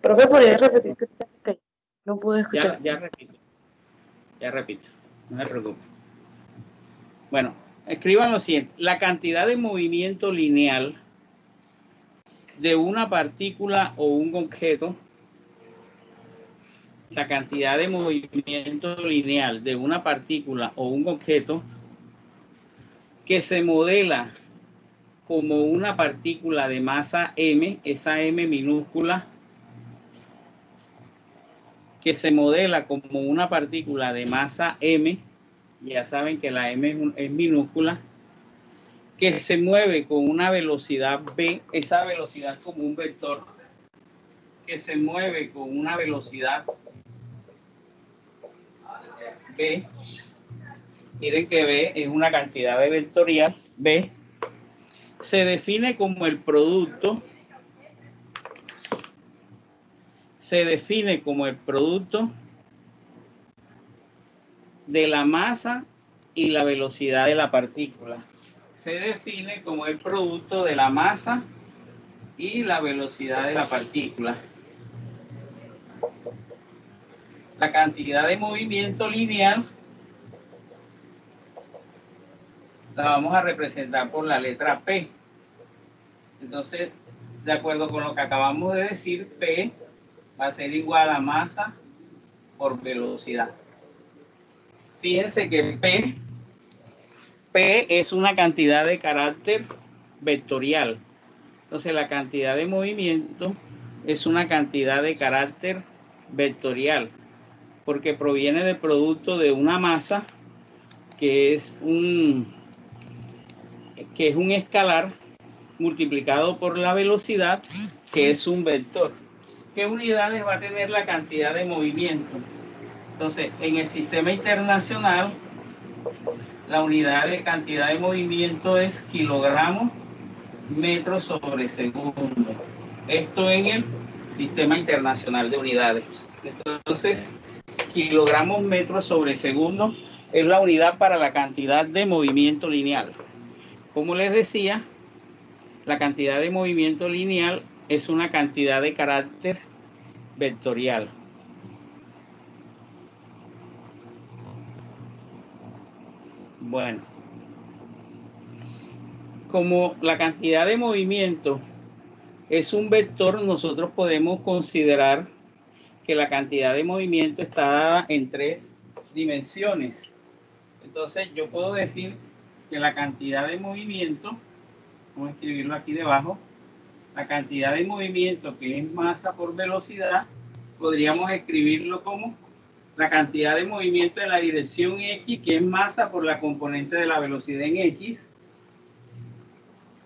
Profe, ¿podría repetir que está ok? No pude escuchar. Ya repito, no se preocupe. Bueno, escriban lo siguiente: la cantidad de movimiento lineal de una partícula o un objeto, la cantidad de movimiento lineal de una partícula o un objeto que se modela como una partícula de masa m, esa m minúscula, que se modela como una partícula de masa m, ya saben que la m es minúscula, que se mueve con una velocidad v, esa velocidad como un vector, que se mueve con una velocidad v. Miren que v es una cantidad de vectorial, v se define como el producto, de la masa y la velocidad de la partícula. Se define como el producto de la masa y la velocidad de la partícula. La cantidad de movimiento lineal la vamos a representar por la letra P. Entonces, de acuerdo con lo que acabamos de decir, P va a ser igual a masa por velocidad. Fíjense que P es una cantidad de carácter vectorial. Entonces, la cantidad de movimiento es una cantidad de carácter vectorial, porque proviene del producto de una masa que es un escalar multiplicado por la velocidad, que es un vector. ¿Qué unidades va a tener la cantidad de movimiento? Entonces, en el sistema internacional, la unidad de cantidad de movimiento es kilogramos metros sobre segundo. Esto en el sistema internacional de unidades. Entonces, kilogramos metros sobre segundo es la unidad para la cantidad de movimiento lineal. Como les decía, la cantidad de movimiento lineal es una cantidad de carácter vectorial. Bueno, como la cantidad de movimiento es un vector, nosotros podemos considerar que la cantidad de movimiento está dada en 3 dimensiones. Entonces, yo puedo decir que la cantidad de movimiento, vamos a escribirlo aquí debajo, la cantidad de movimiento, que es masa por velocidad, podríamos escribirlo como la cantidad de movimiento en la dirección X, que es masa por la componente de la velocidad en X.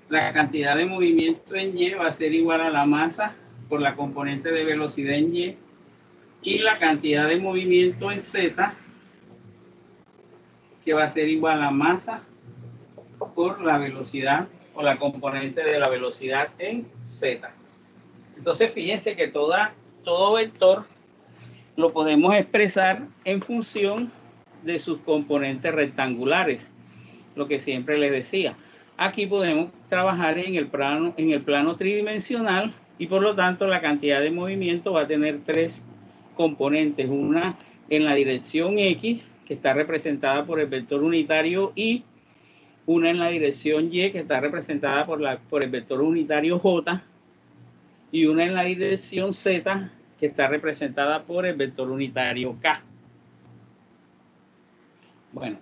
La cantidad de movimiento en Y va a ser igual a la masa por la componente de velocidad en Y. Y la cantidad de movimiento en Z, que va a ser igual a masa por la velocidad o la componente de la velocidad en Z. Entonces, fíjense que todo vector lo podemos expresar en función de sus componentes rectangulares, lo que siempre les decía. Aquí podemos trabajar en el plano tridimensional y por lo tanto la cantidad de movimiento va a tener 3 componentes. Una en la dirección X, que está representada por el vector unitario Y, una en la dirección Y, que está representada por el vector unitario J, y una en la dirección Z, que está representada por el vector unitario K. Bueno,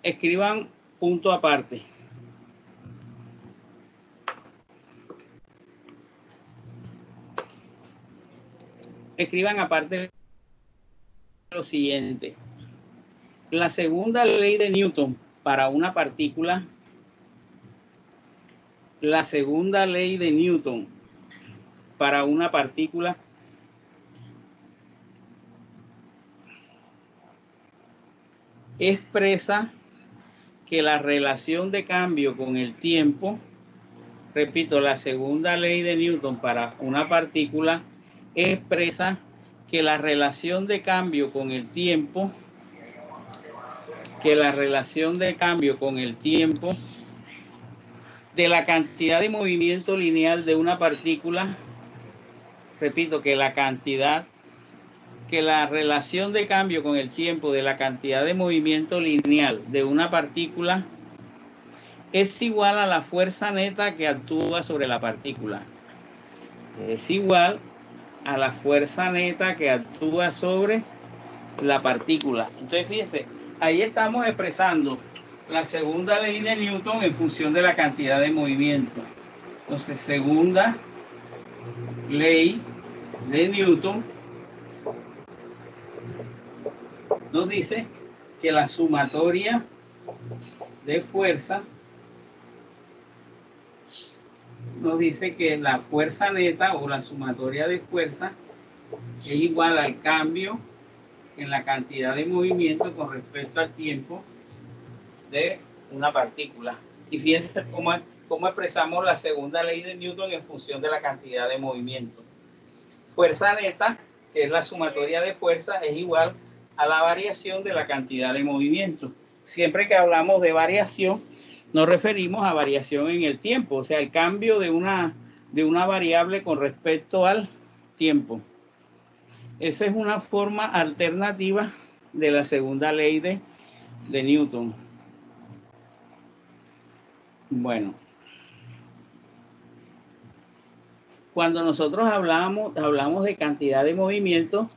escriban punto aparte. Escriban aparte lo siguiente: la segunda ley de Newton para una partícula, la segunda ley de Newton para una partícula expresa que la relación de cambio con el tiempo, repito, la segunda ley de Newton para una partícula expresa que la relación de cambio con el tiempo, de la cantidad de movimiento lineal de una partícula. Repito que la relación de cambio con el tiempo de la cantidad de movimiento lineal de una partícula es igual a la fuerza neta que actúa sobre la partícula. Es igual a la fuerza neta que actúa sobre la partícula. Entonces, fíjense, ahí estamos expresando la segunda ley de Newton en función de la cantidad de movimiento. Entonces, segunda ley de Newton nos dice que la sumatoria de fuerza nos dice que la fuerza neta o la sumatoria de fuerza es igual al cambio en la cantidad de movimiento con respecto al tiempo de una partícula. Y fíjense cómo expresamos la segunda ley de Newton en función de la cantidad de movimiento. Fuerza neta, que es la sumatoria de fuerza, es igual a la variación de la cantidad de movimiento. Siempre que hablamos de variación, nos referimos a variación en el tiempo, o sea, el cambio de una variable con respecto al tiempo. Esa es una forma alternativa de la segunda ley de Newton. Bueno, cuando nosotros hablamos de cantidad de movimiento,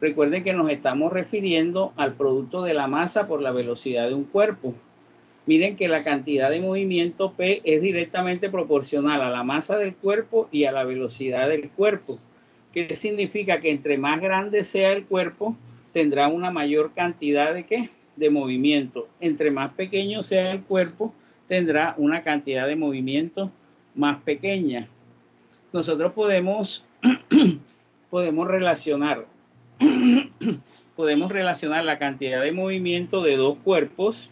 recuerden que nos estamos refiriendo al producto de la masa por la velocidad de un cuerpo. Miren que la cantidad de movimiento P es directamente proporcional a la masa del cuerpo y a la velocidad del cuerpo. ¿Qué significa? Que entre más grande sea el cuerpo, tendrá una mayor cantidad de ¿qué? De movimiento. Entre más pequeño sea el cuerpo, tendrá una cantidad de movimiento más pequeña. Nosotros podemos relacionar la cantidad de movimiento de dos cuerpos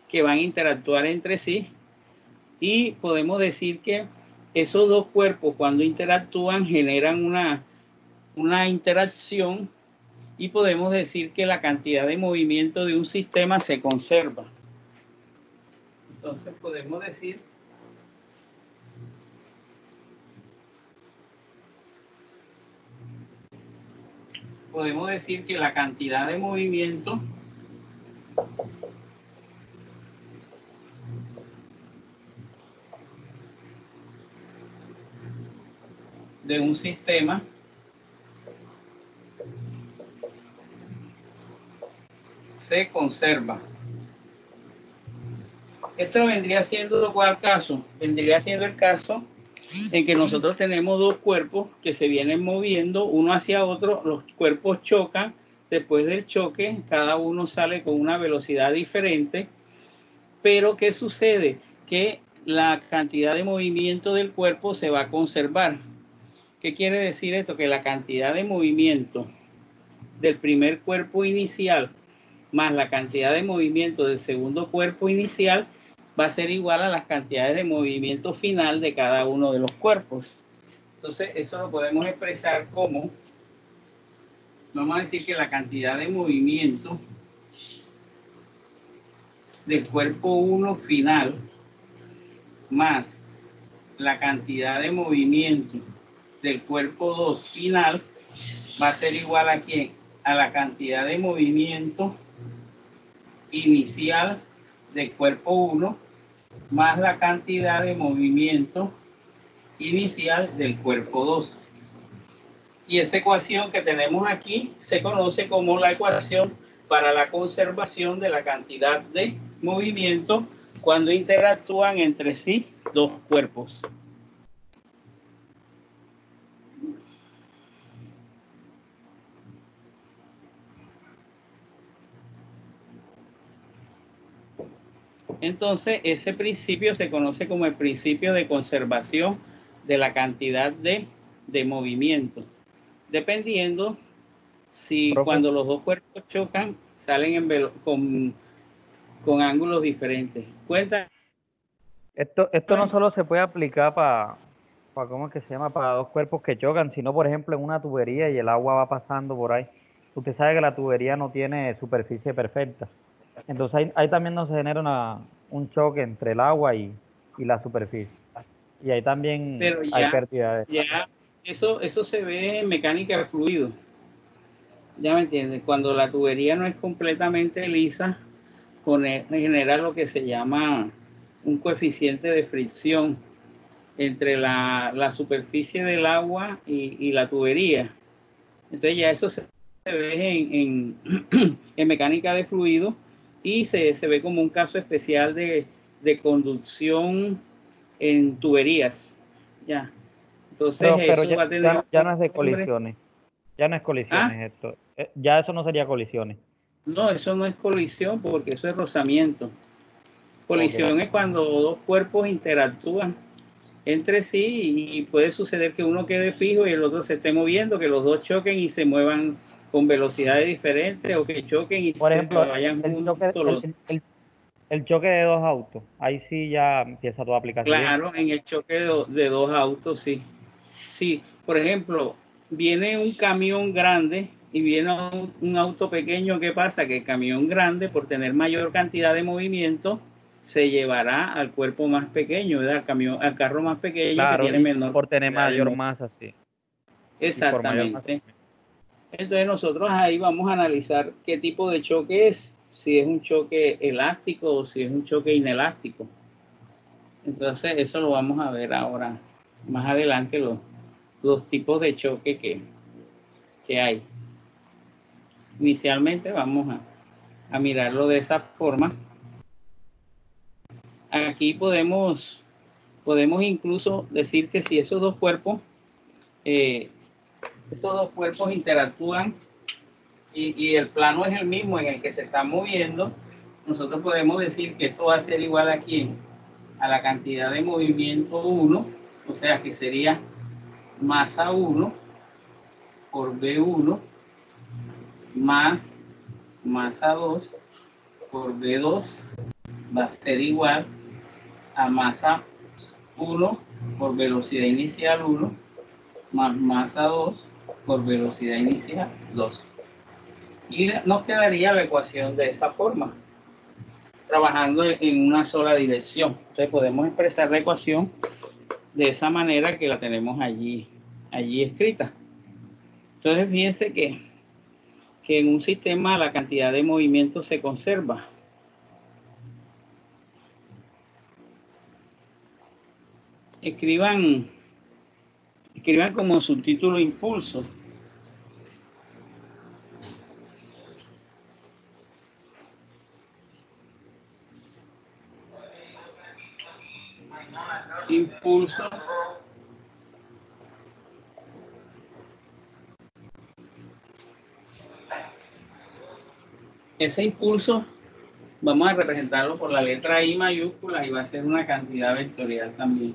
que van a interactuar entre sí, y podemos decir que esos dos cuerpos, cuando interactúan, generan una interacción, y podemos decir que la cantidad de movimiento de un sistema se conserva. Entonces podemos decir que la cantidad de movimiento de un sistema se conserva. Esto vendría siendo ¿cuál caso? Vendría siendo el caso en que nosotros tenemos dos cuerpos que se vienen moviendo uno hacia otro, los cuerpos chocan, después del choque cada uno sale con una velocidad diferente, pero ¿qué sucede? Que la cantidad de movimiento del cuerpo se va a conservar. ¿Qué quiere decir esto? Que la cantidad de movimiento del primer cuerpo inicial más la cantidad de movimiento del segundo cuerpo inicial va a ser igual a las cantidades de movimiento final de cada uno de los cuerpos. Entonces, eso lo podemos expresar como, vamos a decir que la cantidad de movimiento del cuerpo 1 final más la cantidad de movimiento del cuerpo 2 final va a ser igual a ¿quién? A la cantidad de movimiento inicial del cuerpo 1 más la cantidad de movimiento inicial del cuerpo 2. Y esa ecuación que tenemos aquí se conoce como la ecuación para la conservación de la cantidad de movimiento cuando interactúan entre sí dos cuerpos. Entonces, ese principio se conoce como el principio de conservación de la cantidad de movimiento, dependiendo si cuando los dos cuerpos chocan salen con ángulos diferentes. Cuenta. Esto no solo se puede aplicar para ¿cómo es que se llama? Para dos cuerpos que chocan, sino por ejemplo en una tubería y el agua va pasando por ahí. Usted sabe que la tubería no tiene superficie perfecta. Entonces ahí también nos genera un choque entre el agua y y la superficie. Y ahí también Pero hay pérdida de... ya eso se ve en mecánica de fluido. Ya me entiendes, cuando la tubería no es completamente lisa, genera lo que se llama un coeficiente de fricción entre la superficie del agua y la tubería. Entonces ya eso se ve en mecánica de fluido y se ve como un caso especial de conducción en tuberías. Ya. Entonces Pero eso va a tener ya un no es de nombre. colisiones, ya no es Ah, colisiones esto. Ya eso no sería colisiones. no, eso no es colisión porque eso es rozamiento. Ok. Colisión es cuando dos cuerpos interactúan entre sí y puede suceder que uno quede fijo y el otro se esté moviendo, que los dos choquen y se muevan con velocidades diferentes o que choquen y Por se ejemplo, vayan el choque, juntos. el choque de dos autos, ahí sí ya empieza todo a aplicarse bien. Claro, en el choque de dos autos, sí. Sí, por ejemplo, viene un camión grande y viene un auto pequeño, ¿qué pasa? Que el camión grande, por tener mayor cantidad de movimiento, se llevará al cuerpo más pequeño, ¿verdad? Al carro más pequeño que Claro, tiene y menor por tener cantidad de mayor movimiento. masa, sí. Y por mayor masa. Exactamente. Entonces nosotros ahí vamos a analizar qué tipo de choque es, si es un choque elástico o si es un choque inelástico. Entonces eso lo vamos a ver ahora, más adelante, los tipos de choque que hay. Inicialmente vamos a mirarlo de esa forma. Aquí podemos incluso decir que si eh, estos dos cuerpos interactúan y el plano es el mismo en el que se están moviendo, nosotros podemos decir que esto va a ser igual aquí a la cantidad de movimiento 1, o sea que sería masa 1 por B1 más masa 2 por B2 va a ser igual a masa 1 por velocidad inicial 1 más masa 2 por velocidad inicial 2. Y nos quedaría la ecuación de esa forma, trabajando en una sola dirección. Entonces podemos expresar la ecuación de esa manera que la tenemos allí escrita. Entonces fíjense que en un sistema la cantidad de movimiento se conserva. Escriban como subtítulo impulso. Impulso ese impulso vamos a representarlo por la letra I mayúscula y va a ser una cantidad vectorial también.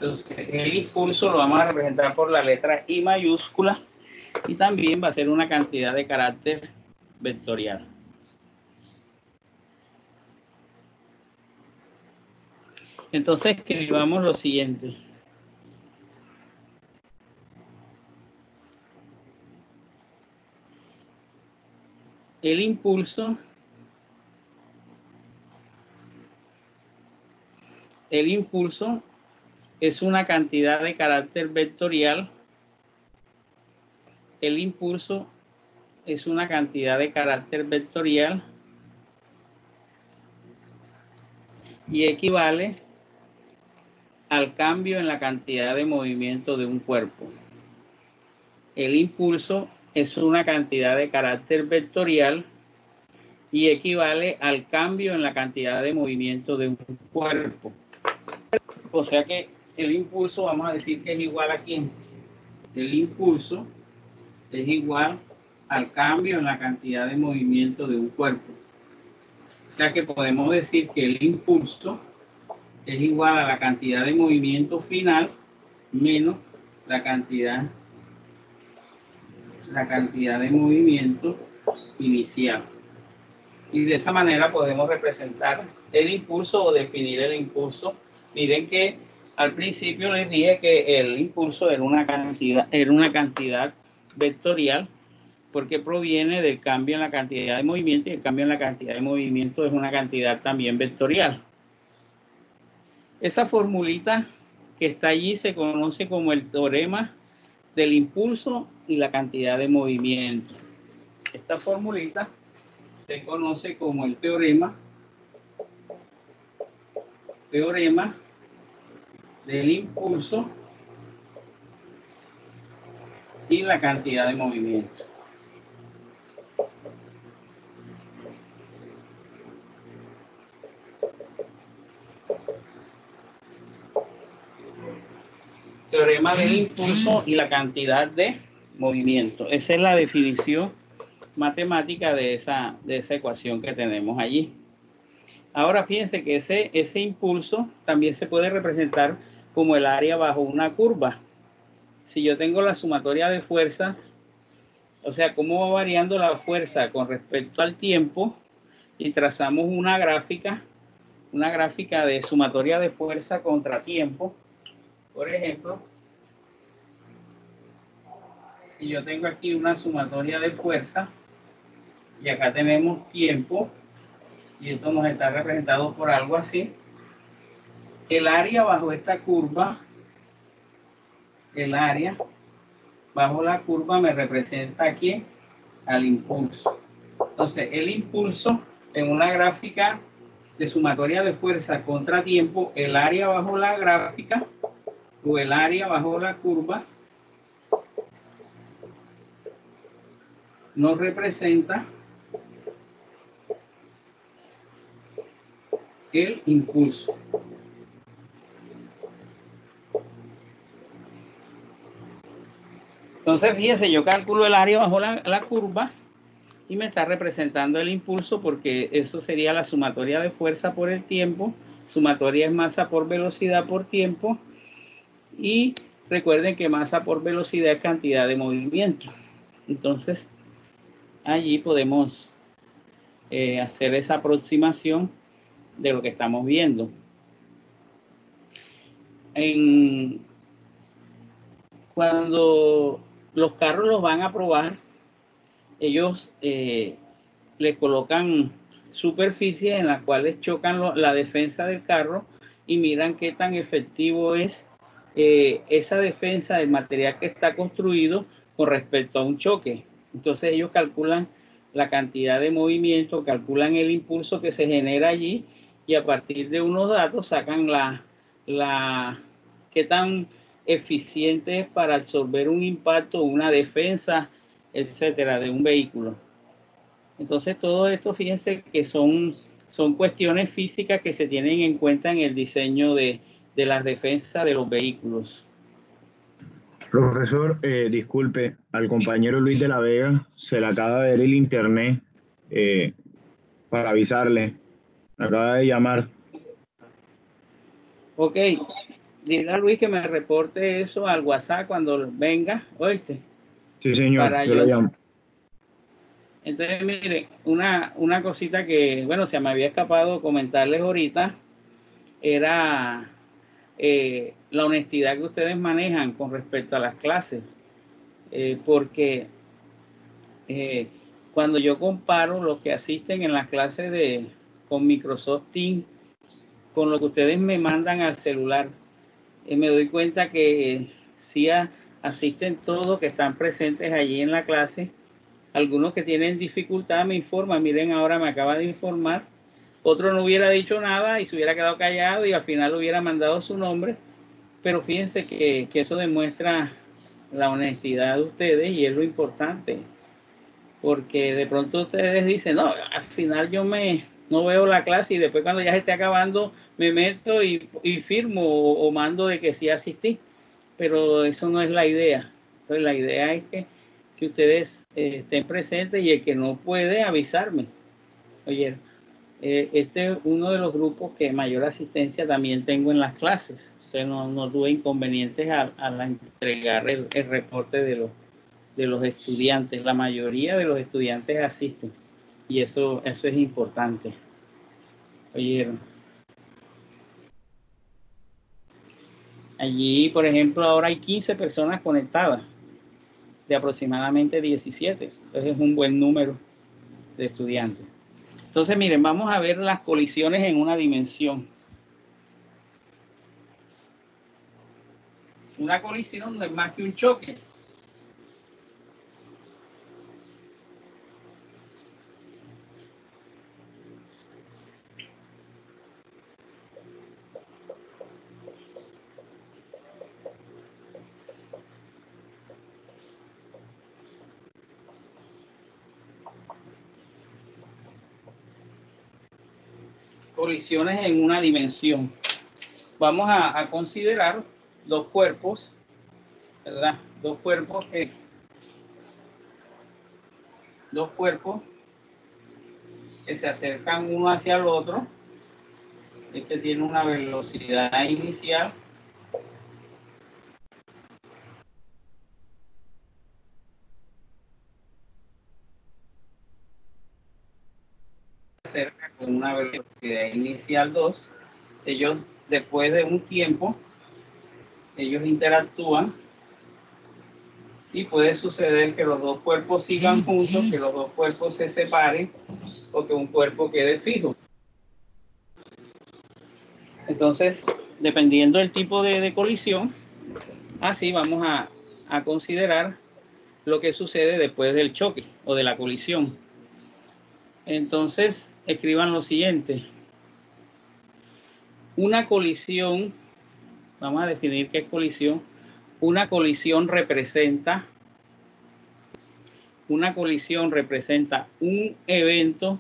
Entonces, el impulso lo vamos a representar por la letra I mayúscula y también va a ser una cantidad de carácter vectorial. Entonces, escribamos lo siguiente. El impulso es una cantidad de carácter vectorial. El impulso es una cantidad de carácter vectorial y equivale al cambio en la cantidad de movimiento de un cuerpo. El impulso es una cantidad de carácter vectorial y equivale al cambio en la cantidad de movimiento de un cuerpo. O sea que el impulso, vamos a decir que es igual a ¿quién? El impulso es igual al cambio en la cantidad de movimiento de un cuerpo. O sea que podemos decir que el impulso es igual a la cantidad de movimiento final menos la cantidad de movimiento inicial. Y de esa manera podemos representar el impulso o definir el impulso. Miren que al principio les dije que el impulso era una cantidad vectorial porque proviene del cambio en la cantidad de movimiento y el cambio en la cantidad de movimiento es una cantidad también vectorial. Esa formulita que está allí se conoce como el teorema del impulso y la cantidad de movimiento. Esta formulita se conoce como el teorema del impulso y la cantidad de movimiento. Teorema del impulso y la cantidad de movimiento. Esa es la definición matemática de esa ecuación que tenemos allí. Ahora fíjense que ese impulso también se puede representar como el área bajo una curva. Si yo tengo la sumatoria de fuerzas, o sea, cómo va variando la fuerza con respecto al tiempo, y trazamos una gráfica de sumatoria de fuerza contra tiempo. Por ejemplo, si yo tengo aquí una sumatoria de fuerza y acá tenemos tiempo, y esto nos está representado por algo así, el área bajo esta curva, el área bajo la curva me representa aquí al impulso. Entonces, el impulso en una gráfica de sumatoria de fuerza contra tiempo, el área bajo la gráfica o el área bajo la curva nos representa el impulso. Entonces, fíjense, yo calculo el área bajo la curva y me está representando el impulso, porque eso sería la sumatoria de fuerza por el tiempo. Sumatoria es masa por velocidad por tiempo. Y recuerden que masa por velocidad es cantidad de movimiento. Entonces, allí podemos hacer esa aproximación de lo que estamos viendo. Cuando los carros los van a probar, ellos les colocan superficies en las cuales chocan la defensa del carro y miran qué tan efectivo es esa defensa del material que está construido con respecto a un choque. Entonces ellos calculan la cantidad de movimiento, calculan el impulso que se genera allí, y a partir de unos datos sacan qué tan eficiente es para absorber un impacto, una defensa, etcétera, de un vehículo. Entonces todo esto, fíjense que son cuestiones físicas que se tienen en cuenta en el diseño de las defensas de los vehículos. Profesor, disculpe, al compañero Luis de la Vega se le acaba de ver el internet para avisarle. Me acaba de llamar. Ok, dile a Luis que me reporte eso al WhatsApp cuando venga, ¿oíste? Sí, señor, yo lo llamo. Entonces, mire, una cosita que, bueno, se me había escapado comentarles ahorita, era la honestidad que ustedes manejan con respecto a las clases. Porque cuando yo comparo los que asisten en las clases con Microsoft Teams con lo que ustedes me mandan al celular, me doy cuenta que sí asisten todos, que están presentes allí en la clase. Algunos que tienen dificultad me informan, miren, ahora me acaba de informar. Otro no hubiera dicho nada y se hubiera quedado callado y al final hubiera mandado su nombre. Pero fíjense que eso demuestra la honestidad de ustedes, y es lo importante, porque de pronto ustedes dicen, no, al final yo no veo la clase, y después cuando ya se esté acabando me meto y firmo o mando de que sí asistí, pero eso no es la idea. Entonces la idea es que ustedes estén presentes, y el que no puede avisarme. Oye, este es uno de los grupos que mayor asistencia también tengo en las clases. Entonces no tuve inconvenientes al entregar el reporte de los estudiantes. La mayoría de los estudiantes asisten, y eso es importante. Oyeron. Allí, por ejemplo, ahora hay 15 personas conectadas, de aproximadamente 17. Entonces es un buen número de estudiantes. Entonces, miren, vamos a ver las colisiones en una dimensión. Una colisión no es más que un choque. Colisiones en una dimensión. Vamos a considerar dos cuerpos, ¿verdad? Dos cuerpos que se acercan uno hacia el otro. Este tiene una velocidad inicial cerca con una velocidad inicial 2. Ellos, después de un tiempo, ellos interactúan y puede suceder que los dos cuerpos sigan juntos, que los dos cuerpos se separen o que un cuerpo quede fijo. Entonces, dependiendo del tipo de colisión, así vamos a considerar lo que sucede después del choque o de la colisión. Entonces, escriban lo siguiente. Una colisión, vamos a definir qué es colisión. Una colisión representa un evento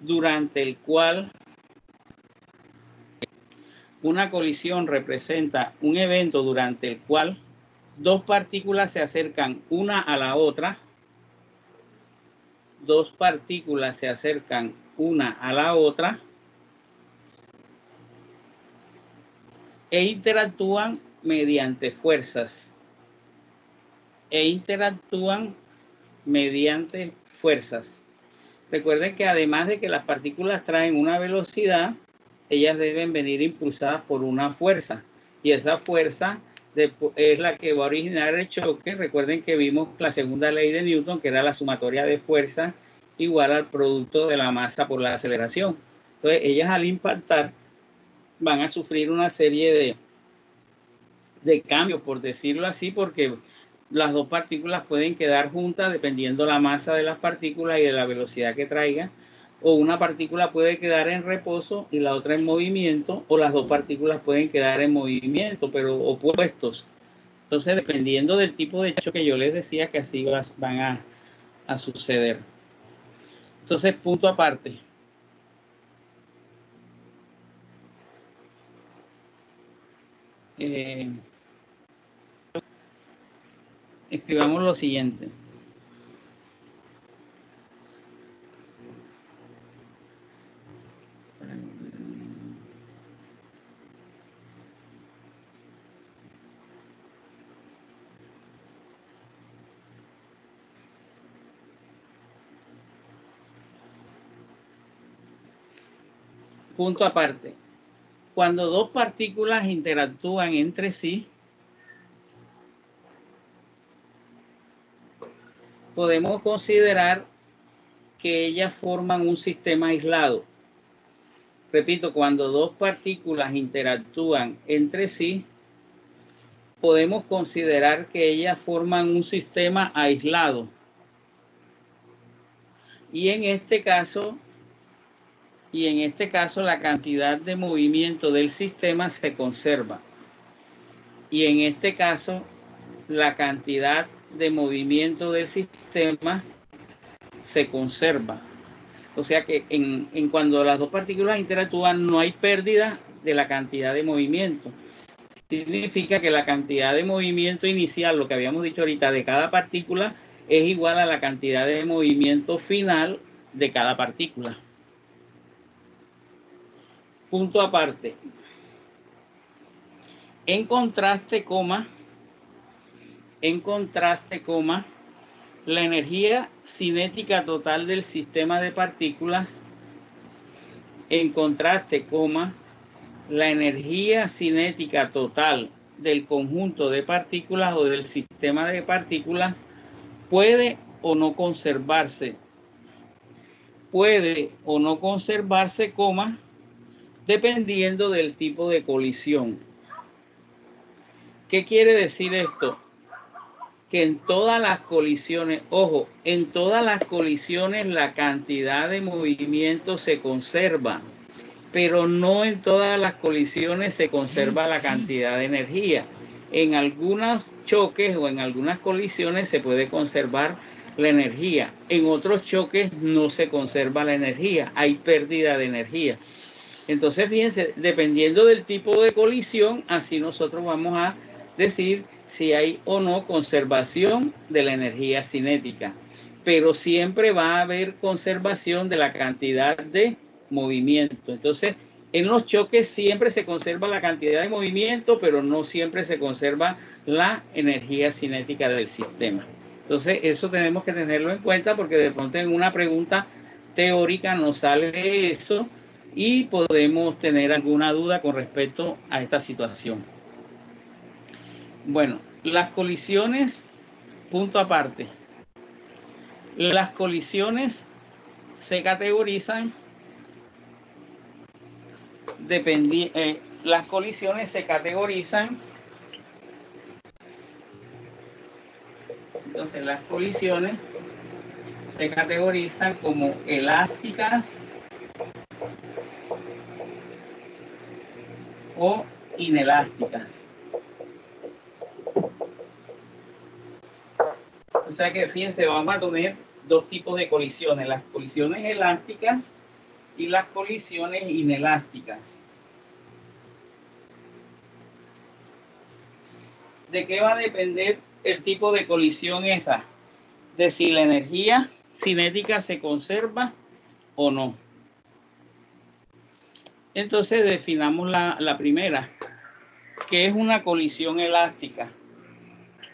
durante el cual dos partículas se acercan una a la otra, e interactúan mediante fuerzas. Recuerden que además de que las partículas traen una velocidad, ellas deben venir impulsadas por una fuerza. Y esa fuerza es la que va a originar el choque. Recuerden que vimos la segunda ley de Newton, que era la sumatoria de fuerza igual al producto de la masa por la aceleración. Entonces, ellas al impactar van a sufrir una serie de cambios, por decirlo así, porque las dos partículas pueden quedar juntas dependiendo la masa de las partículas y de la velocidad que traigan, o una partícula puede quedar en reposo y la otra en movimiento, o las dos partículas pueden quedar en movimiento, pero opuestos. Entonces, dependiendo del tipo de choque, yo les decía que así van a suceder. Entonces, punto aparte. Escribamos lo siguiente. Punto aparte. Cuando dos partículas interactúan entre sí, podemos considerar que ellas forman un sistema aislado. Repito, cuando dos partículas interactúan entre sí, podemos considerar que ellas forman un sistema aislado. Y en este caso, la cantidad de movimiento del sistema se conserva. Y en este caso, la cantidad de movimiento del sistema se conserva. O sea que en cuando las dos partículas interactúan no hay pérdida de la cantidad de movimiento. Significa que la cantidad de movimiento inicial, lo que habíamos dicho ahorita, de cada partícula es igual a la cantidad de movimiento final de cada partícula. Punto aparte. En contraste, la energía cinética total del sistema de partículas, la energía cinética total del conjunto de partículas o del sistema de partículas puede o no conservarse, dependiendo del tipo de colisión. ¿Qué quiere decir esto? Que en todas las colisiones, ojo, en todas las colisiones la cantidad de movimiento se conserva, pero no en todas las colisiones se conserva la cantidad de energía. En algunos choques o en algunas colisiones se puede conservar la energía. En otros choques no se conserva la energía, hay pérdida de energía. Entonces, fíjense, dependiendo del tipo de colisión, así nosotros vamos a decir si hay o no conservación de la energía cinética. Pero siempre va a haber conservación de la cantidad de movimiento. Entonces, en los choques siempre se conserva la cantidad de movimiento, pero no siempre se conserva la energía cinética del sistema. Entonces, eso tenemos que tenerlo en cuenta porque de pronto en una pregunta teórica nos sale eso y podemos tener alguna duda con respecto a esta situación. Bueno, las colisiones, punto aparte. Las colisiones se categorizan las colisiones se categorizan. Entonces, las colisiones se categorizan como elásticas o inelásticas. O sea que fíjense, vamos a tener dos tipos de colisiones, las colisiones elásticas y las colisiones inelásticas. ¿De qué va a depender el tipo de colisión esa? De si la energía cinética se conserva o no. Entonces definamos la primera, que es una colisión elástica.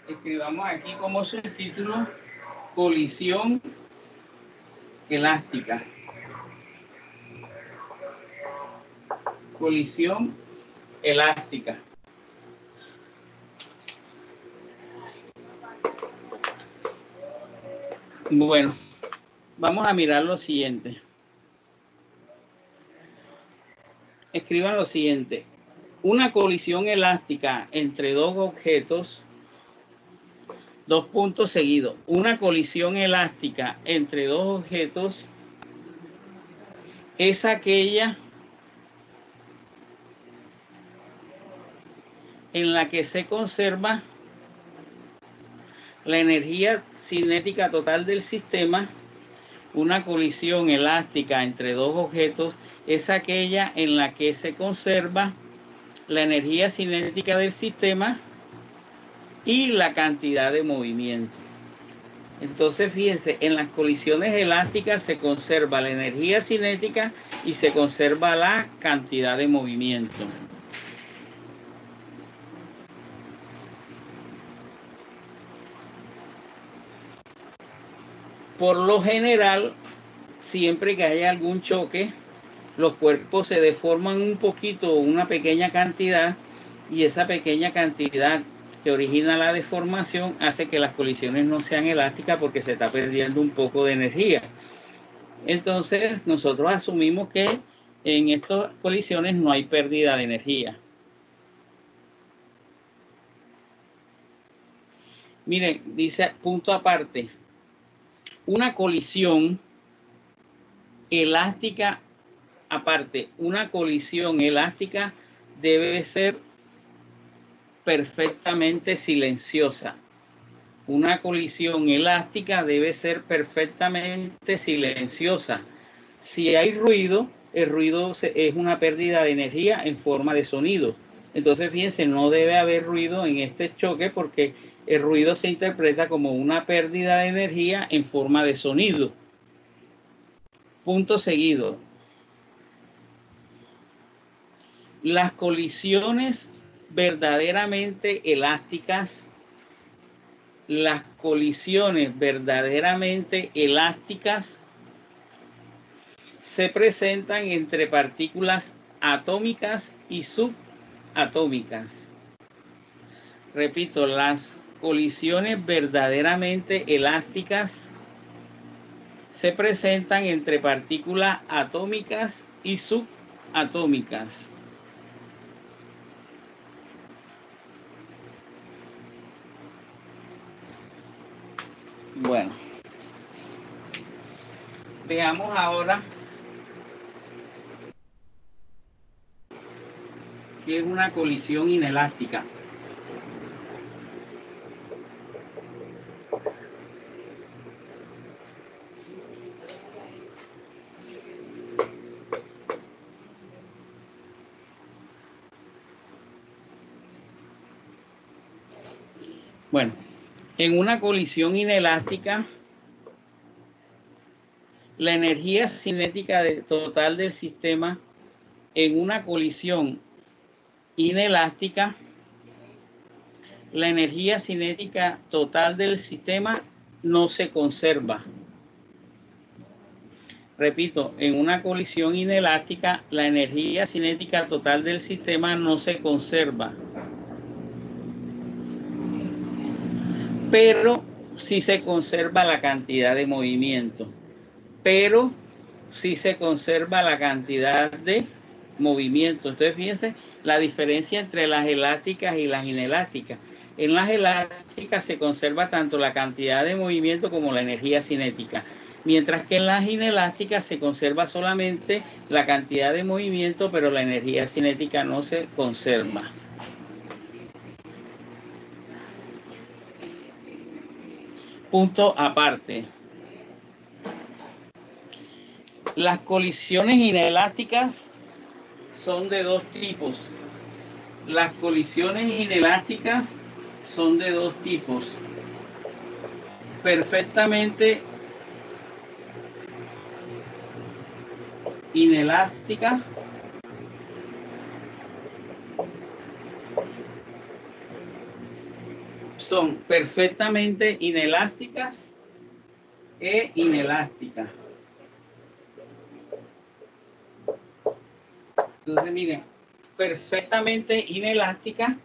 Escribamos aquí como subtítulo colisión elástica. Colisión elástica. Bueno, vamos a mirar lo siguiente. Escriban lo siguiente. Una colisión elástica entre dos objetos, dos puntos seguidos. Una colisión elástica entre dos objetos es aquella en la que se conserva la energía cinética total del sistema. Una colisión elástica entre dos objetos es aquella en la que se conserva la energía cinética del sistema y la cantidad de movimiento. Entonces, fíjense, en las colisiones elásticas se conserva la energía cinética y se conserva la cantidad de movimiento. Por lo general, siempre que haya algún choque, los cuerpos se deforman un poquito, una pequeña cantidad, y esa pequeña cantidad que origina la deformación hace que las colisiones no sean elásticas porque se está perdiendo un poco de energía. Entonces, nosotros asumimos que en estas colisiones no hay pérdida de energía. Miren, dice punto aparte. Una colisión elástica, aparte, una colisión elástica debe ser perfectamente silenciosa. Una colisión elástica debe ser perfectamente silenciosa. Si hay ruido, el ruido es una pérdida de energía en forma de sonido. Entonces, fíjense, no debe haber ruido en este choque porque el ruido se interpreta como una pérdida de energía en forma de sonido. Punto seguido. Las colisiones verdaderamente elásticas, se presentan entre partículas atómicas y subatómicas. Repito, las colisiones verdaderamente elásticas se presentan entre partículas atómicas y subatómicas. atómicas. Bueno, veamos ahora qué es una colisión inelástica. Bueno, en una colisión inelástica, la energía cinética total del sistema en una colisión inelástica, la energía cinética total del sistema no se conserva. Repito, en una colisión inelástica, la energía cinética total del sistema no se conserva. Pero sí se conserva la cantidad de movimiento. Pero sí se conserva la cantidad de movimiento. Entonces, fíjense la diferencia entre las elásticas y las inelásticas. En las elásticas se conserva tanto la cantidad de movimiento como la energía cinética. Mientras que en las inelásticas se conserva solamente la cantidad de movimiento, pero la energía cinética no se conserva. Punto aparte. Las colisiones inelásticas son de dos tipos. Las colisiones inelásticas son de dos tipos. Perfectamente inelástica son perfectamente inelásticas e inelásticas. Entonces, miren, perfectamente inelástica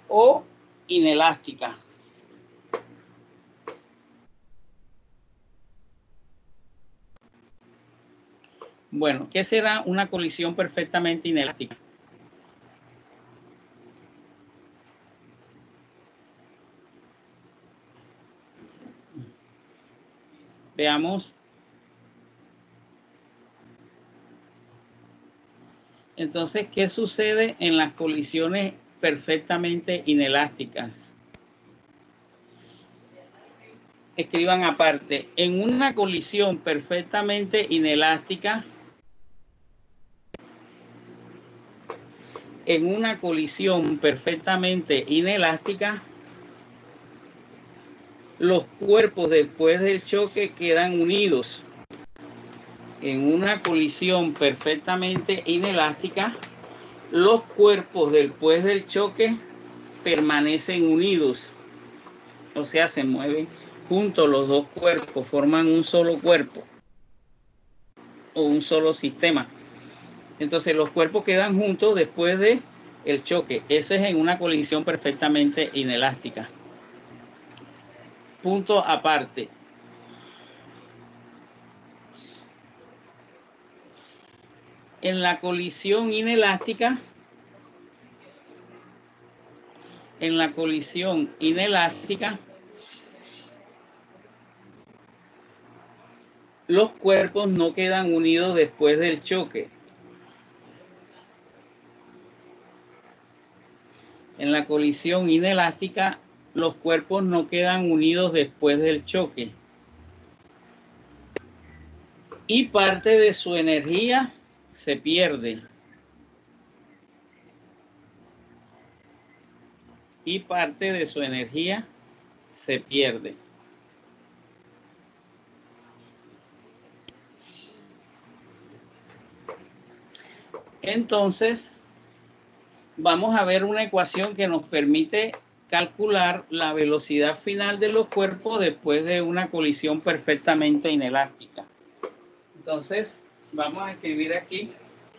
o inelástica. Bueno, ¿qué será una colisión perfectamente inelástica? Veamos. Entonces, ¿qué sucede en las colisiones perfectamente inelásticas? Escriban aparte, en una colisión perfectamente inelástica, los cuerpos después del choque quedan unidos. En una colisión perfectamente inelástica, los cuerpos después del choque permanecen unidos. O sea, se mueven juntos los dos cuerpos, forman un solo cuerpo o un solo sistema. Entonces los cuerpos quedan juntos después de el choque. Eso es en una colisión perfectamente inelástica. Punto aparte. En la colisión inelástica, los cuerpos no quedan unidos después del choque. En la colisión inelástica, los cuerpos no quedan unidos después del choque. Y parte de su energía se pierde. Entonces, vamos a ver una ecuación que nos permite calcular la velocidad final de los cuerpos después de una colisión perfectamente inelástica. Entonces, vamos a escribir aquí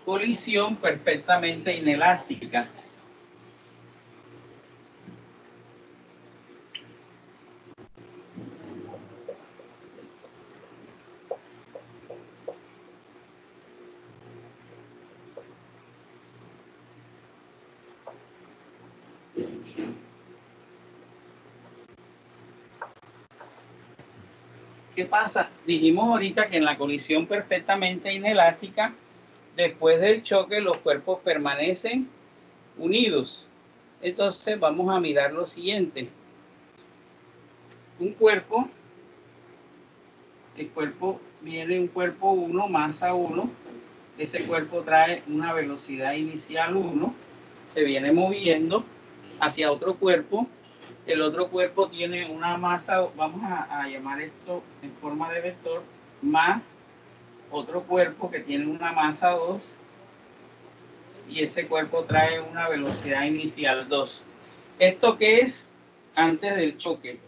colisión perfectamente inelástica. ¿Qué pasa? Dijimos ahorita que en la colisión perfectamente inelástica, después del choque, los cuerpos permanecen unidos. Entonces vamos a mirar lo siguiente. Un cuerpo, el cuerpo viene un cuerpo 1, masa 1. Ese cuerpo trae una velocidad inicial 1, se viene moviendo hacia otro cuerpo. El otro cuerpo tiene una masa, vamos a llamar esto en forma de vector, más otro cuerpo que tiene una masa 2, y ese cuerpo trae una velocidad inicial 2. ¿Esto qué es? Antes del choque,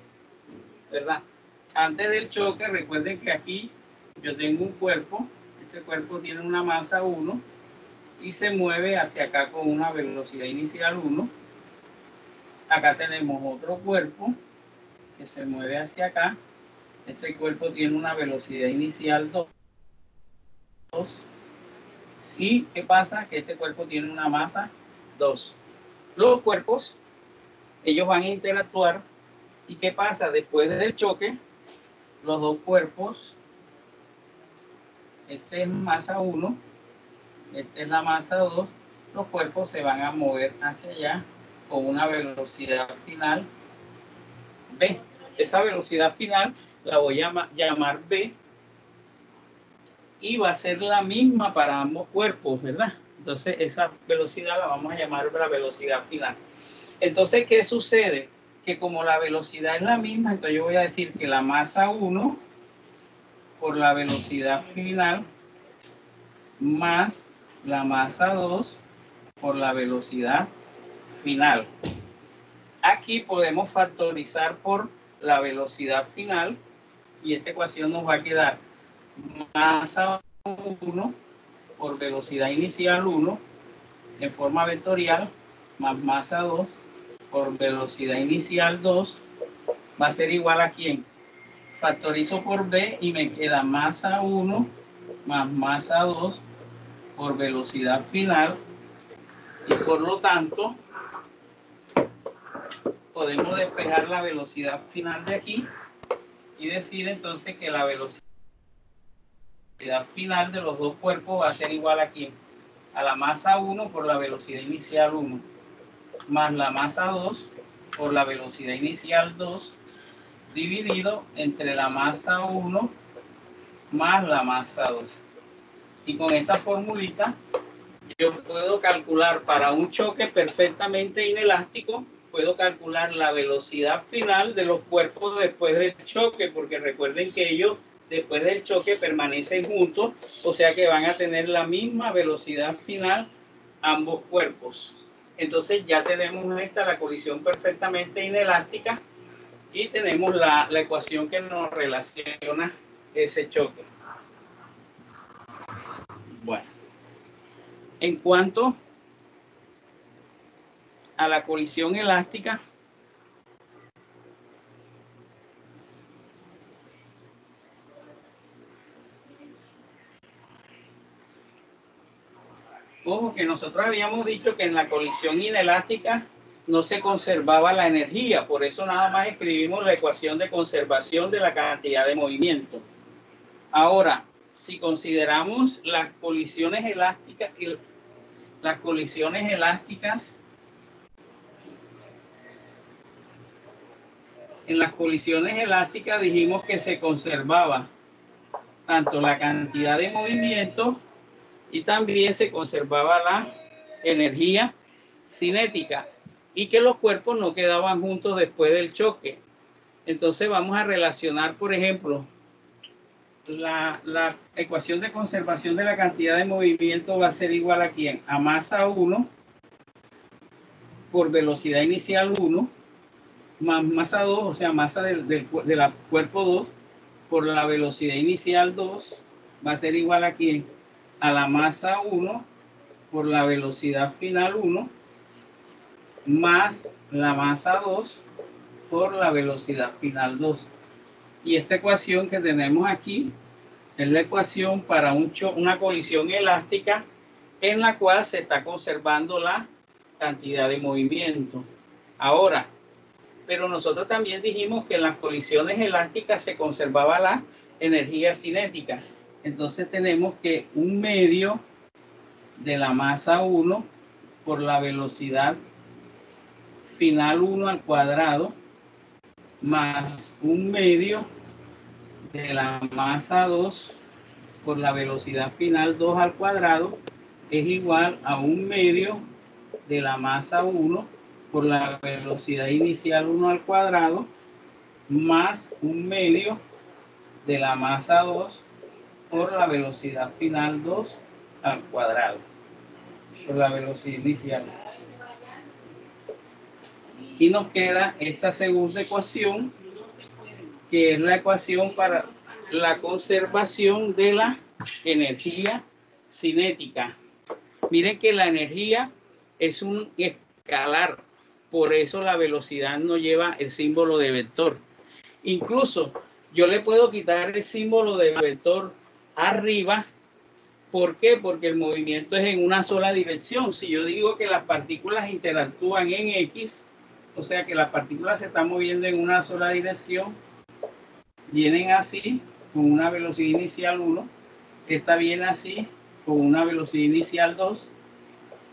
¿verdad? Antes del choque, recuerden que aquí yo tengo un cuerpo, este cuerpo tiene una masa 1 y se mueve hacia acá con una velocidad inicial 1. Acá tenemos otro cuerpo que se mueve hacia acá. Este cuerpo tiene una velocidad inicial 2. ¿Y qué pasa? Que este cuerpo tiene una masa 2. Los cuerpos, ellos van a interactuar. ¿Y qué pasa? Después del choque, los dos cuerpos, este es masa 1, este es la masa 2, los cuerpos se van a mover hacia allá con una velocidad final B. Esa velocidad final la voy a llamar B y va a ser la misma para ambos cuerpos, ¿verdad? Entonces esa velocidad la vamos a llamar la velocidad final. Entonces, ¿qué sucede? Que como la velocidad es la misma, entonces yo voy a decir que la masa 1 por la velocidad final más la masa 2 por la velocidad final. Aquí podemos factorizar por la velocidad final y esta ecuación nos va a quedar masa 1 por velocidad inicial 1 en forma vectorial más masa 2 por velocidad inicial 2 va a ser igual a ¿quién? Factorizo por B y me queda masa 1 más masa 2 por velocidad final, y por lo tanto podemos despejar la velocidad final de aquí y decir entonces que la velocidad final de los dos cuerpos va a ser igual a ¿quién? A la masa 1 por la velocidad inicial 1 más la masa 2 por la velocidad inicial 2 dividido entre la masa 1 más la masa 2. Y con esta formulita yo puedo calcular para un choque perfectamente inelástico, puedo calcular la velocidad final de los cuerpos después del choque, porque recuerden que ellos después del choque permanecen juntos, o sea que van a tener la misma velocidad final ambos cuerpos. Entonces ya tenemos esta, la colisión perfectamente inelástica, y tenemos la ecuación que nos relaciona ese choque. Bueno, en cuanto a la colisión elástica, ojo que nosotros habíamos dicho que en la colisión inelástica no se conservaba la energía, por eso nada más escribimos la ecuación de conservación de la cantidad de movimiento. Ahora, si consideramos las colisiones elásticas, en las colisiones elásticas dijimos que se conservaba tanto la cantidad de movimiento y también se conservaba la energía cinética, y que los cuerpos no quedaban juntos después del choque. Entonces vamos a relacionar, por ejemplo, la ecuación de conservación de la cantidad de movimiento va a ser igual a ¿quién? A masa 1 por velocidad inicial 1 más masa 2, o sea, masa del cuerpo 2 por la velocidad inicial 2 va a ser igual a ¿quién? A la masa 1 por la velocidad final 1 más la masa 2 por la velocidad final 2. Y esta ecuación que tenemos aquí es la ecuación para una colisión elástica en la cual se está conservando la cantidad de movimiento. Ahora, pero nosotros también dijimos que en las colisiones elásticas se conservaba la energía cinética. Entonces tenemos que 1/2 de la masa 1 por la velocidad final 1 al cuadrado más 1/2 de la masa 2 por la velocidad final 2 al cuadrado es igual a 1/2 de la masa 1 por la velocidad inicial 1 al cuadrado más 1/2 de la masa 2 por la velocidad final 2 al cuadrado por la velocidad inicial. Y nos queda esta segunda ecuación, que es la ecuación para la conservación de la energía cinética. Miren que la energía es un escalar, por eso la velocidad no lleva el símbolo de vector. Incluso yo le puedo quitar el símbolo de vector arriba. ¿Por qué? Porque el movimiento es en una sola dirección. Si yo digo que las partículas interactúan en X, o sea que las partículas se están moviendo en una sola dirección, vienen así, con una velocidad inicial 1, esta viene así, con una velocidad inicial 2,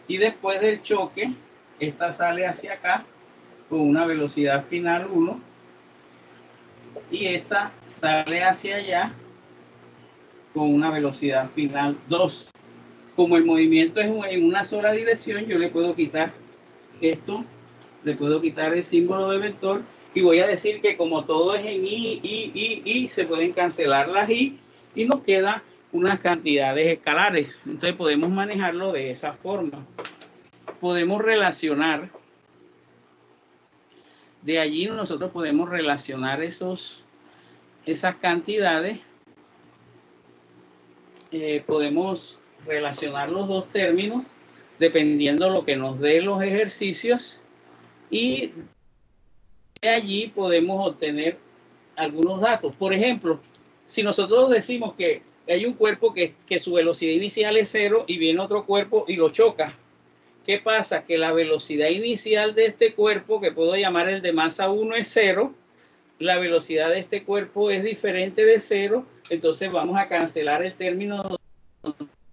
y después del choque, esta sale hacia acá, con una velocidad final 1, y esta sale hacia allá, con una velocidad final 2. Como el movimiento es en una sola dirección, yo le puedo quitar esto, le puedo quitar el símbolo de vector y voy a decir que como todo es en y, se pueden cancelar las y nos quedan unas cantidades escalares. Entonces podemos manejarlo de esa forma. Podemos relacionar, de allí nosotros podemos relacionar esas cantidades. Podemos relacionar los dos términos dependiendo de lo que nos dé los ejercicios, y de allí podemos obtener algunos datos. Por ejemplo, si nosotros decimos que hay un cuerpo que su velocidad inicial es 0 y viene otro cuerpo y lo choca, ¿qué pasa? Que la velocidad inicial de este cuerpo, que puedo llamar el de masa 1, es 0, la velocidad de este cuerpo es diferente de 0, entonces vamos a cancelar el término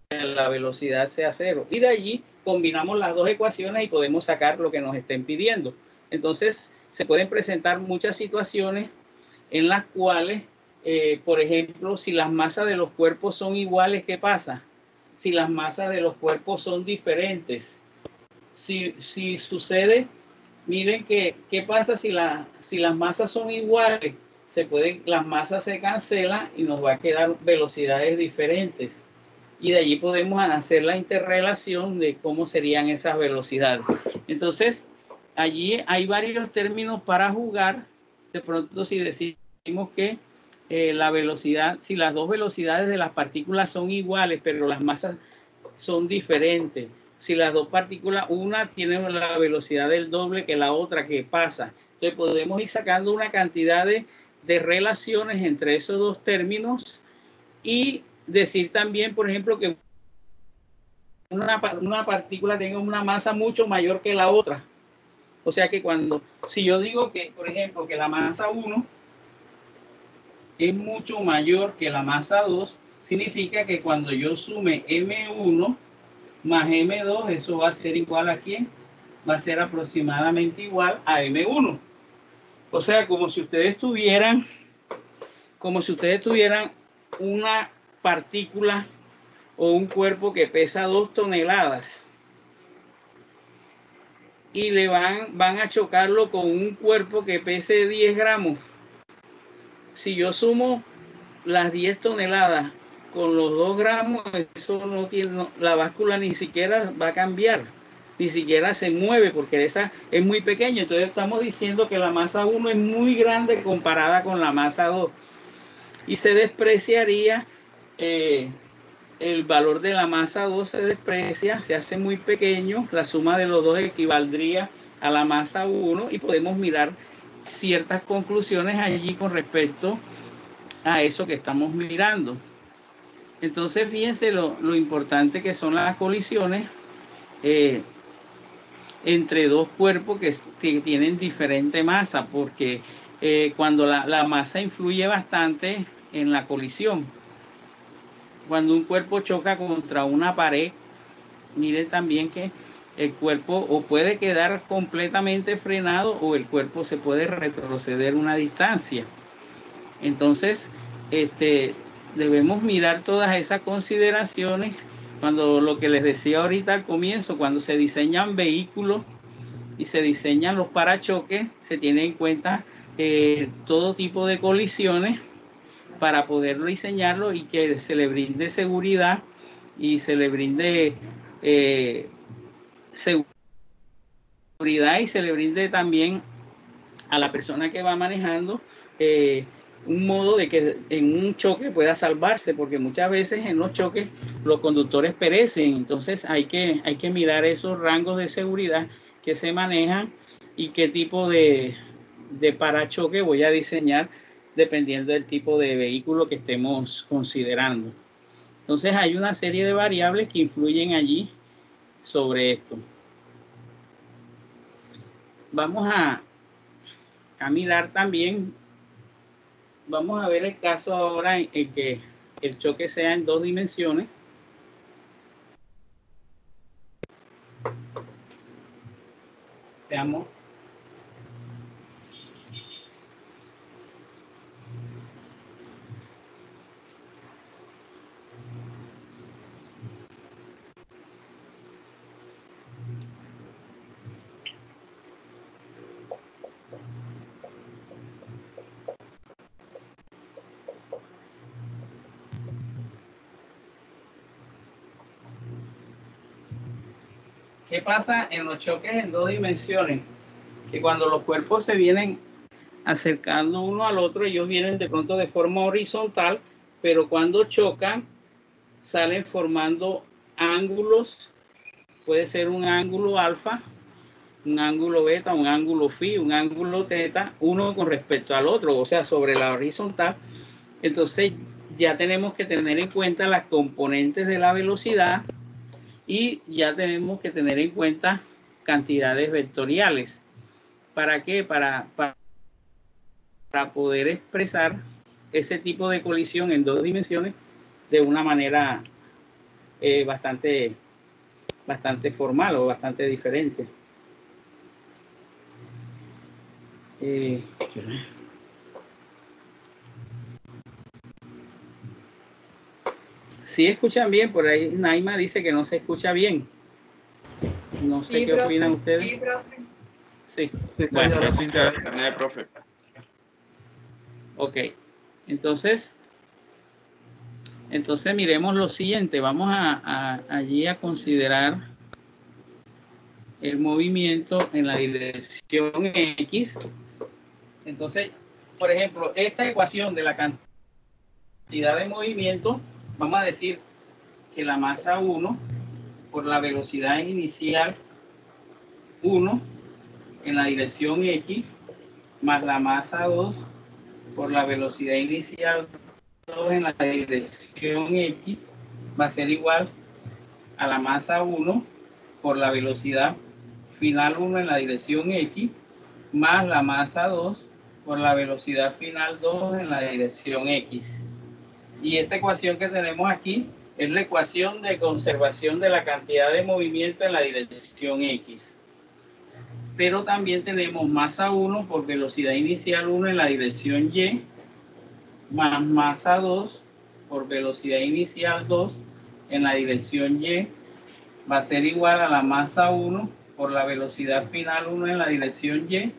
de la velocidad sea 0. Y de allí combinamos las dos ecuaciones y podemos sacar lo que nos estén pidiendo. Entonces, se pueden presentar muchas situaciones en las cuales, por ejemplo, si las masas de los cuerpos son iguales, ¿qué pasa? Si las masas de los cuerpos son diferentes. Si sucede, miren qué pasa si las masas son iguales. Las masas se cancelan y nos va a quedar velocidades diferentes. Y de allí podemos hacer la interrelación de cómo serían esas velocidades. Entonces, allí hay varios términos para jugar. De pronto, si decimos que la velocidad, si las dos velocidades de las partículas son iguales, pero las masas son diferentes. Si las dos partículas, una tiene la velocidad del doble que la otra, ¿qué pasa? Entonces, podemos ir sacando una cantidad de relaciones entre esos dos términos y decir también, por ejemplo, que una partícula tenga una masa mucho mayor que la otra. O sea que si yo digo que, por ejemplo, que la masa 1 es mucho mayor que la masa 2, significa que cuando yo sume M1 más M2, eso va a ser igual a ¿quién? Va a ser aproximadamente igual a M1. O sea, como si ustedes tuvieran una partícula o un cuerpo que pesa 2 toneladas y le van a chocarlo con un cuerpo que pese 10 gramos. Si yo sumo las 10 toneladas con los 2 gramos, eso no tiene, la báscula ni siquiera va a cambiar, ni siquiera se mueve porque esa es muy pequeña. Entonces estamos diciendo que la masa 1 es muy grande comparada con la masa 2 y se despreciaría el valor de la masa 2, se desprecia, se hace muy pequeño, la suma de los dos equivaldría a la masa 1 y podemos mirar ciertas conclusiones allí con respecto a eso que estamos mirando. Entonces, fíjense lo importante que son las colisiones. entre dos cuerpos que tienen diferente masa, porque cuando la masa influye bastante en la colisión. Cuando un cuerpo choca contra una pared, miren también que el cuerpo o puede quedar completamente frenado o el cuerpo se puede retroceder una distancia. Entonces, debemos mirar todas esas consideraciones cuando lo que les decía ahorita al comienzo, cuando se diseñan vehículos y se diseñan los parachoques, se tiene en cuenta todo tipo de colisiones para poder diseñarlo y que se le brinde seguridad y se le brinde seguridad y se le brinde también a la persona que va manejando un modo de que en un choque pueda salvarse, porque muchas veces en los choques los conductores perecen. Entonces hay que mirar esos rangos de seguridad que se manejan y qué tipo de parachoque voy a diseñar dependiendo del tipo de vehículo que estemos considerando. Entonces hay una serie de variables que influyen allí sobre esto. Vamos a mirar también, vamos a ver el caso ahora en que el choque sea en dos dimensiones. Veamos. ¿Qué pasa en los choques en dos dimensiones? Que cuando los cuerpos se vienen acercando uno al otro, ellos vienen de pronto de forma horizontal, pero cuando chocan salen formando ángulos. Puede ser un ángulo alfa, un ángulo beta, un ángulo phi, un ángulo teta, uno con respecto al otro, o sea, sobre la horizontal. Entonces ya tenemos que tener en cuenta las componentes de la velocidad y ya tenemos que tener en cuenta cantidades vectoriales. ¿Para qué? Para poder expresar ese tipo de colisión en dos dimensiones de una manera bastante formal o bastante diferente. ¿Sí escuchan bien? Por ahí Naima dice que no se escucha bien. No sé qué opinan ustedes. Sí, profe. Sí. Bueno, es internet, profe. Ok. Entonces miremos lo siguiente. Vamos allí a considerar el movimiento en la dirección X. Entonces, por ejemplo, esta ecuación de la cantidad de movimiento, vamos a decir que la masa 1 por la velocidad inicial 1 en la dirección X más la masa 2 por la velocidad inicial 2 en la dirección X va a ser igual a la masa 1 por la velocidad final 1 en la dirección X más la masa 2 por la velocidad final 2 en la dirección X. Y esta ecuación que tenemos aquí es la ecuación de conservación de la cantidad de movimiento en la dirección X. Pero también tenemos masa 1 por velocidad inicial 1 en la dirección Y más masa 2 por velocidad inicial 2 en la dirección Y va a ser igual a la masa 1 por la velocidad final 1 en la dirección Y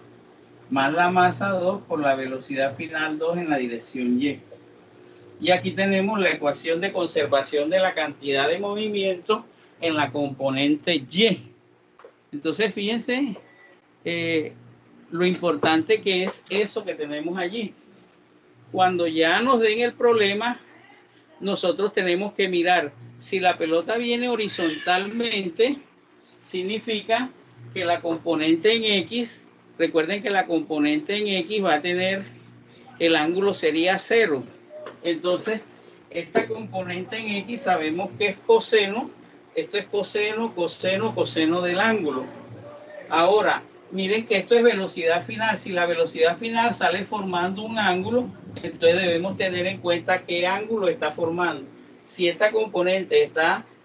más la masa 2 por la velocidad final 2 en la dirección Y. Y aquí tenemos la ecuación de conservación de la cantidad de movimiento en la componente Y. Entonces, fíjense lo importante que es eso que tenemos allí. Cuando ya nos den el problema, nosotros tenemos que mirar si la pelota viene horizontalmente, significa que la componente en X, recuerden que la componente en X va a tener, el ángulo sería 0. Entonces, esta componente en X sabemos que es coseno. Esto es coseno, coseno, coseno del ángulo. Ahora, miren que esto es velocidad final. Si la velocidad final sale formando un ángulo, entonces debemos tener en cuenta qué ángulo está formando. Si esta componente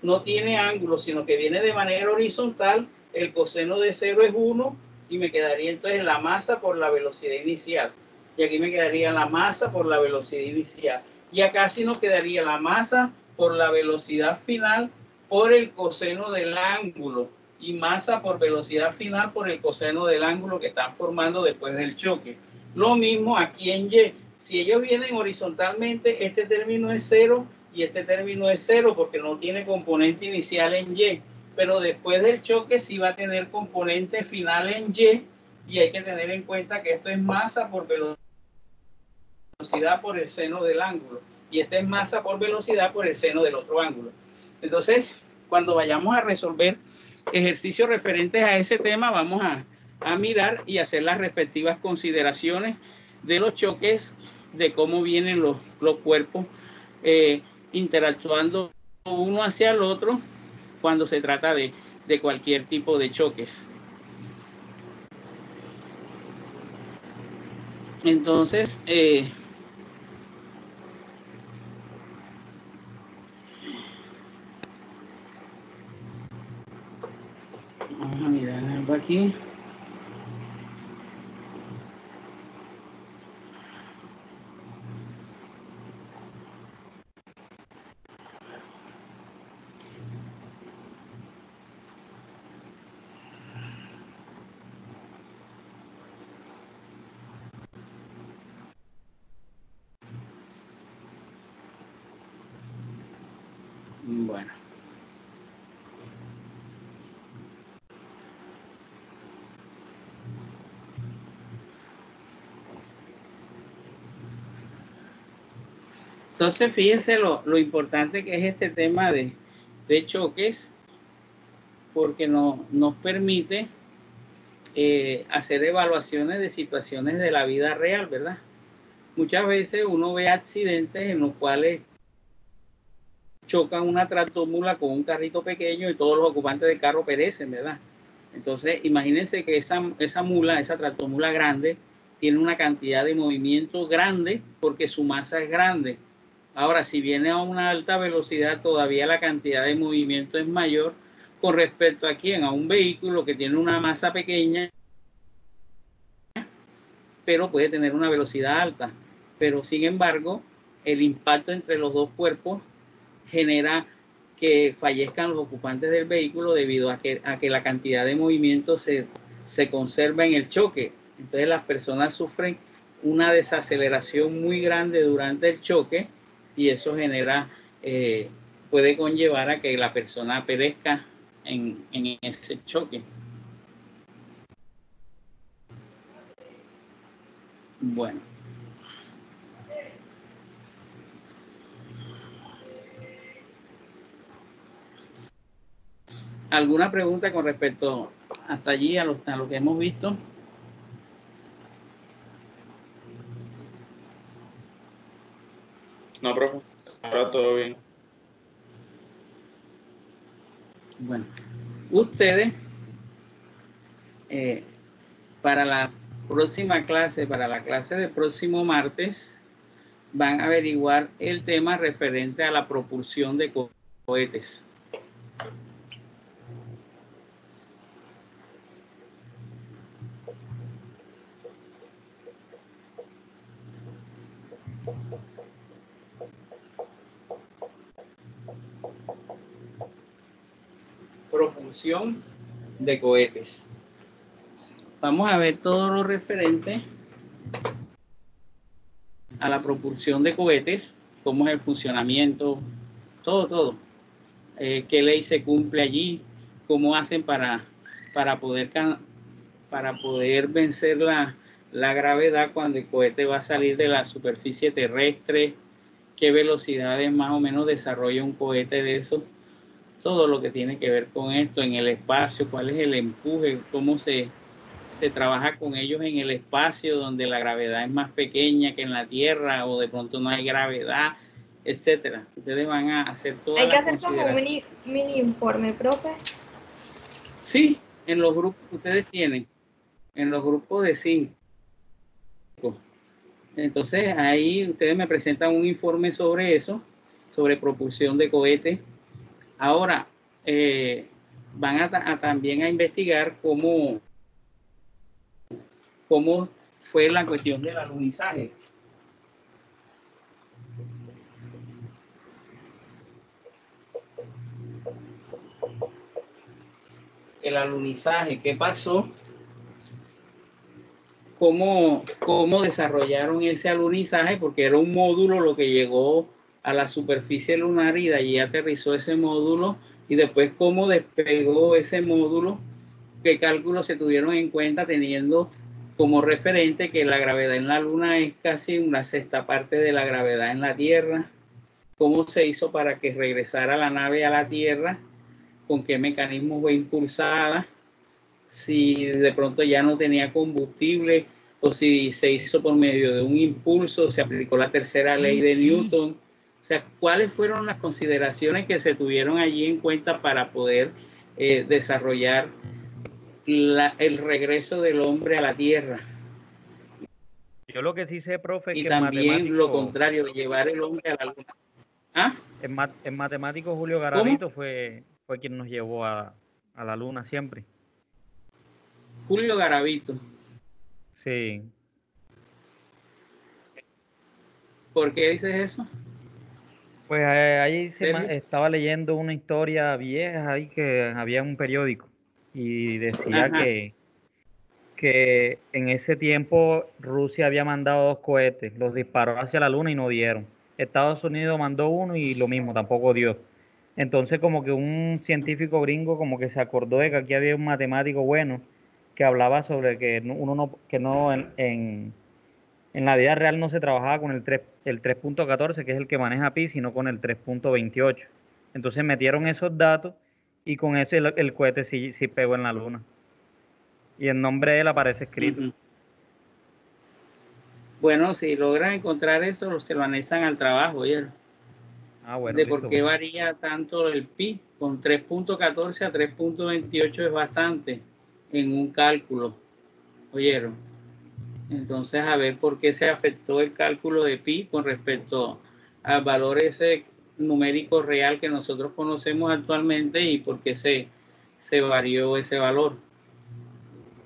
no tiene ángulo, sino que viene de manera horizontal, el coseno de 0 es 1 y me quedaría entonces la masa por la velocidad inicial. Y aquí me quedaría la masa por la velocidad inicial. Y acá sí nos quedaría la masa por la velocidad final por el coseno del ángulo y masa por velocidad final por el coseno del ángulo que están formando después del choque. Lo mismo aquí en Y. Si ellos vienen horizontalmente, este término es 0 y este término es 0 porque no tiene componente inicial en Y. Pero después del choque sí va a tener componente final en Y hay que tener en cuenta que esto es masa por velocidad por el seno del ángulo y esta es masa por velocidad por el seno del otro ángulo. Entonces, cuando vayamos a resolver ejercicios referentes a ese tema, vamos a mirar y hacer las respectivas consideraciones de los choques, de cómo vienen los cuerpos interactuando uno hacia el otro cuando se trata de cualquier tipo de choques. Entonces, vamos a mirar algo aquí. Bueno. Entonces, fíjense lo importante que es este tema de choques, porque nos permite hacer evaluaciones de situaciones de la vida real, ¿verdad? Muchas veces uno ve accidentes en los cuales chocan una tractomula con un carrito pequeño y todos los ocupantes del carro perecen, ¿verdad? Entonces, imagínense que esa tractomula grande tiene una cantidad de movimiento grande porque su masa es grande. Ahora, si viene a una alta velocidad, todavía la cantidad de movimiento es mayor con respecto a quién, a un vehículo que tiene una masa pequeña, pero puede tener una velocidad alta. Pero sin embargo, el impacto entre los dos cuerpos genera que fallezcan los ocupantes del vehículo debido a que la cantidad de movimiento se conserva en el choque. Entonces las personas sufren una desaceleración muy grande durante el choque y eso genera, puede conllevar a que la persona perezca en ese choque. Bueno. ¿Alguna pregunta con respecto hasta allí a lo que hemos visto? No, profe. Está todo bien. Bueno, ustedes para la próxima clase, para la clase del próximo martes, van a averiguar el tema referente a la propulsión de cohetes. Propulsión de cohetes. Vamos a ver todo lo referente a la propulsión de cohetes, cómo es el funcionamiento, todo. Qué ley se cumple allí, cómo hacen para poder vencer la gravedad cuando el cohete va a salir de la superficie terrestre, qué velocidades más o menos desarrolla un cohete de eso, todo lo que tiene que ver con esto en el espacio, cuál es el empuje, cómo se trabaja con ellos en el espacio donde la gravedad es más pequeña que en la Tierra o de pronto no hay gravedad, etcétera. Ustedes van a hacer todas Hay que las hacer como un mini informe, profe. Sí, en los grupos que ustedes tienen, en los grupos de 5. Entonces ahí ustedes me presentan un informe sobre eso, sobre propulsión de cohetes. Ahora van a también a investigar cómo fue la cuestión del alunizaje. El alunizaje, ¿qué pasó? ¿Cómo desarrollaron ese alunizaje? Porque era un módulo lo que llegó a la superficie lunar y de allí aterrizó ese módulo, y después cómo despegó ese módulo, qué cálculos se tuvieron en cuenta teniendo como referente que la gravedad en la Luna es casi una sexta parte de la gravedad en la Tierra. ¿Cómo se hizo para que regresara la nave a la Tierra? ¿Con qué mecanismo fue impulsada? Si de pronto ya no tenía combustible o si se hizo por medio de un impulso, se aplicó la tercera ley de Newton. O sea, ¿cuáles fueron las consideraciones que se tuvieron allí en cuenta para poder desarrollar el regreso del hombre a la Tierra? Yo lo que sí sé, profe, es Y que también lo contrario, de llevar el hombre a la Luna. ¿Ah? El matemático Julio Garavito fue quien nos llevó a la Luna siempre. Julio Garavito. Sí. ¿Por qué dices eso? Pues ahí estaba leyendo una historia vieja ahí que había en un periódico y decía que en ese tiempo Rusia había mandado 2 cohetes, los disparó hacia la Luna y no dieron. Estados Unidos mandó uno y lo mismo, tampoco dio. Entonces como que un científico gringo como que se acordó de que aquí había un matemático bueno que hablaba sobre que en la vida real no se trabajaba con el 3.14, que es el que maneja Pi, sino con el 3.28. Entonces metieron esos datos y con ese el cohete sí pegó en la Luna. Y el nombre de él aparece escrito. Bueno, si logran encontrar eso, se lo anexan al trabajo, ¿oye? Bueno, de por qué varía tanto el pi. Con 3.14 a 3.28 es bastante en un cálculo, ¿oyeron? Entonces, a ver por qué se afectó el cálculo de pi con respecto al valor ese numérico real que nosotros conocemos actualmente y por qué se varió ese valor.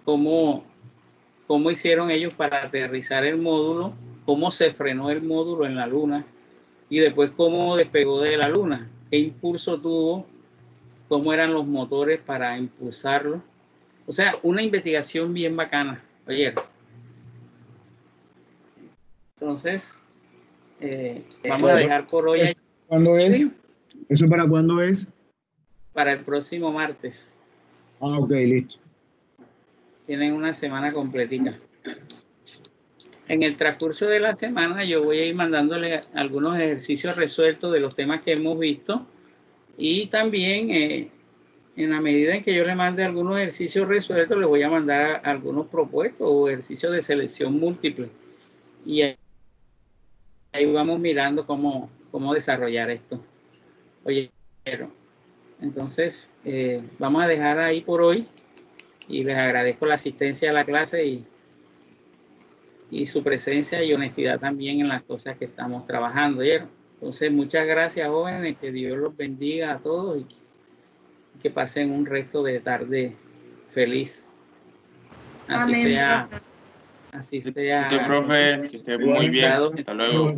¿Cómo hicieron ellos para aterrizar el módulo? ¿Cómo se frenó el módulo en la Luna? Y después cómo despegó de la Luna, qué impulso tuvo, cómo eran los motores para impulsarlo. O sea, una investigación bien bacana. Oye, entonces vamos a dejar por hoy. ¿Cuándo es? ¿Eso para cuándo es? Para el próximo martes. Ah, ok, listo. Tienen una semana completica. En el transcurso de la semana yo voy a ir mandándole algunos ejercicios resueltos de los temas que hemos visto, y también en la medida en que yo le mande algunos ejercicios resueltos, le voy a mandar algunos propuestos o ejercicios de selección múltiple, y ahí vamos mirando cómo desarrollar esto. Oye, entonces vamos a dejar ahí por hoy y les agradezco la asistencia a la clase y su presencia y honestidad también en las cosas que estamos trabajando. Entonces, muchas gracias, jóvenes, que Dios los bendiga a todos y que pasen un resto de tarde feliz. Así Amén. sea. Así sea. Usted, profe, que esté muy bien. Hasta luego.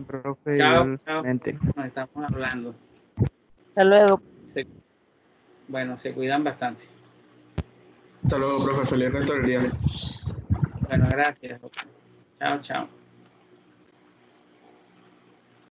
Profe, Chao, chao. Nos estamos hablando. Hasta luego. Bueno, se cuidan bastante. Hasta luego, profe. Feliz resto del día. Bueno, gracias. Chao, chao.